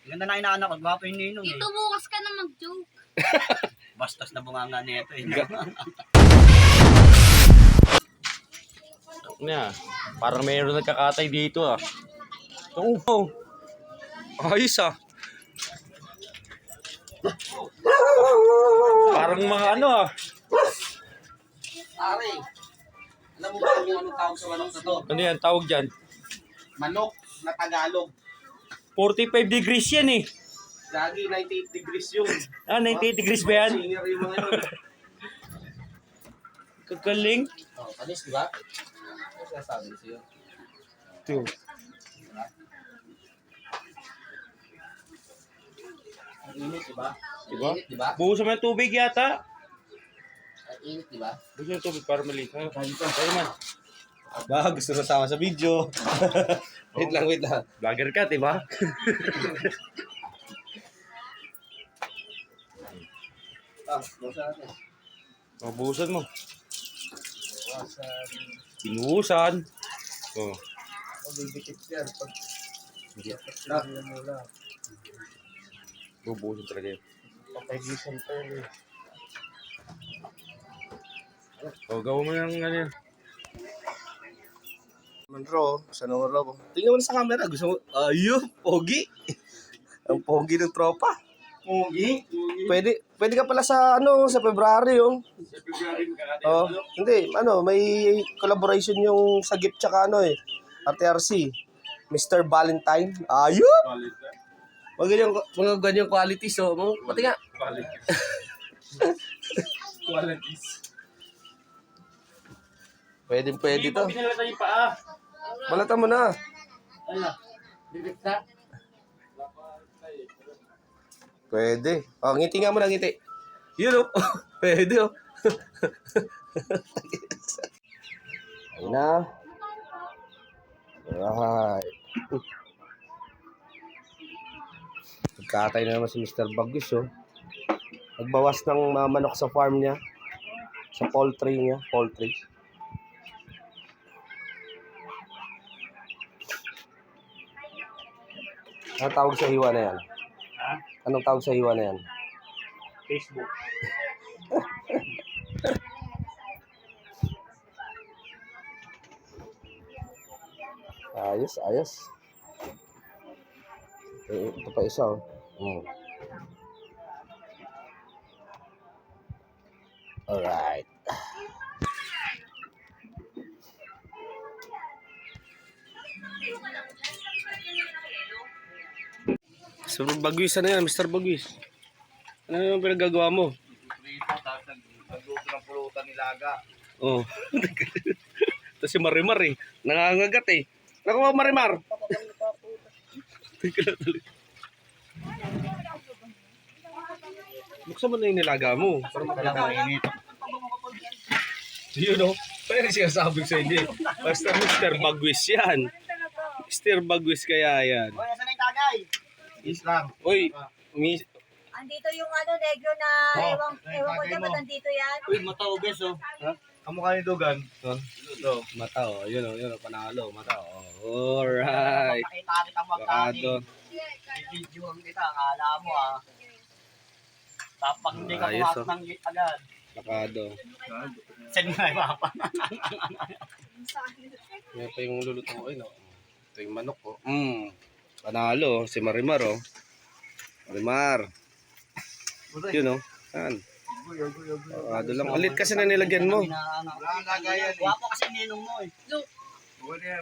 Ganda na inaanak ko, gwapo yung ninong eh. Dito bukas ka na mag-joke. Bastos na bunganga nito eh. Niya, parang mayroon nagkakatay dito ah. Oo. Ayos ah. Parang mga ano ah. Pare, alam mo ba kung anong tawag sa manok na to? Ano yan, tawag dyan? Manok na Tagalog. 45 degrees yan eh. Lagi 98 degrees yun. Ah, 98 degrees ba yan? Senior yung mga yun. Kagaling. Oh, panis, di ba? Ano sinasabi sa'yo? Ito. Ang init, di ba? Diba? Ang init, di ba? Buhusan mo ng tubig yata. Ang init, di ba? Buhusan ng tubig para maliit. Kaya man. Ba, gusto na sama sa video. Wait lang, wait lang. Vlogger ka, diba? Basta natin. O, buhusan mo. Bawasan. Binuhusan. O. Bibikit yan. Pag Hindi. yan mula. Bubuhusan talaga yun. Papagisan pa yun eh. O, gawin mo yung ano yan. Manro, sa nuro. Tingnan mo na sa camera. Gusto mo, ayun, pogi. Ang pogi ng tropa. Pogi? Pwede ka pala sa sa February yung. Sa February Oh, hindi, may collaboration yung sa gift tsaka RTRC. Mr. Valentine. Ayun! Mga ganyan qualities, oh. Pati nga. Qualities. Pwede Hindi to. pa pinalata yung paa. Balata mo na. Ano? Bibit na? Pwede. Oh, ngiti nga mo na, ngiti. Yun, oh. Pwede, oh. Ayun na. Alright. Nagkatay na naman si Mr. Bagus, oh. Nagbawas ng manok sa farm niya. Sa poultry niya. Poultry. Anong tawag sa hiwa na yan? Ha? Anong tawag sa hiwa na yan? Facebook. Ayos, ayos. Ito pa isa, oh. Alright. So, Baguis, ano yan, Mr. Baguis? Ano yung pinagagawa mo? Prito, tapos nagluto ng pulutan nilaga. Oh. Tapos si Marimar eh. Nangangagat eh. Naku, Marimar! Buksan mo na yung nilaga mo. Para makalaga. Init. Yun o. Kaya yung sinasabi ko sa inyo. Basta Mr. Baguis yan. Mr. Baguis kaya yan. Hoy, nasa na yung tagay? Islam. Uy, Andito yung negro na ewan ko dyan, ba't andito yan? Uy, mataubes oh. kamukha ni Dugan. Ito, mata o. Yun o, panalo. Mata o. Alright. Pakita kita Bakado. Video kita, akala mo ah. Tapos hindi ka Ayos, pumasok ng gate agad. Bakado. Send nga yung mapa. Yan pa yung luluto ko. No? Ito yung manok ko. Panalo. Si Marimar o. Marimar. Yun o. Yan. Bakado lang. Alit kasi na nilagyan mo. Gwapo kasi ninong mo eh.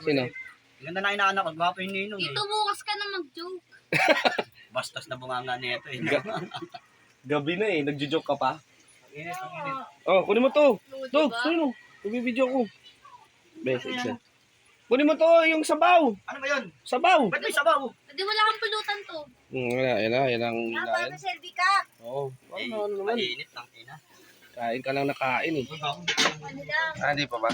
Sino? Ganda na inaanak ko, gwapo yung ninong eh. Dito bukas ka na mag-joke. Bastos na bunganga nito eh. Gabi na eh. Nagjo-joke ka pa. Init, ang init. Oh, kunin mo to. To, Diba? sino? Nagbibideo ko. Best, isa. Kunin mo to, yung sabaw. Ano ba yun? Sabaw. Ba't may sabaw? Hindi wala kang pulutan to. Yan na, yan ang Para hinain. selfie ka. Oo. Eh, Ano naman. mainit lang ina. Kain ka lang na kain eh. Ano lang. Ah, hindi pa ba?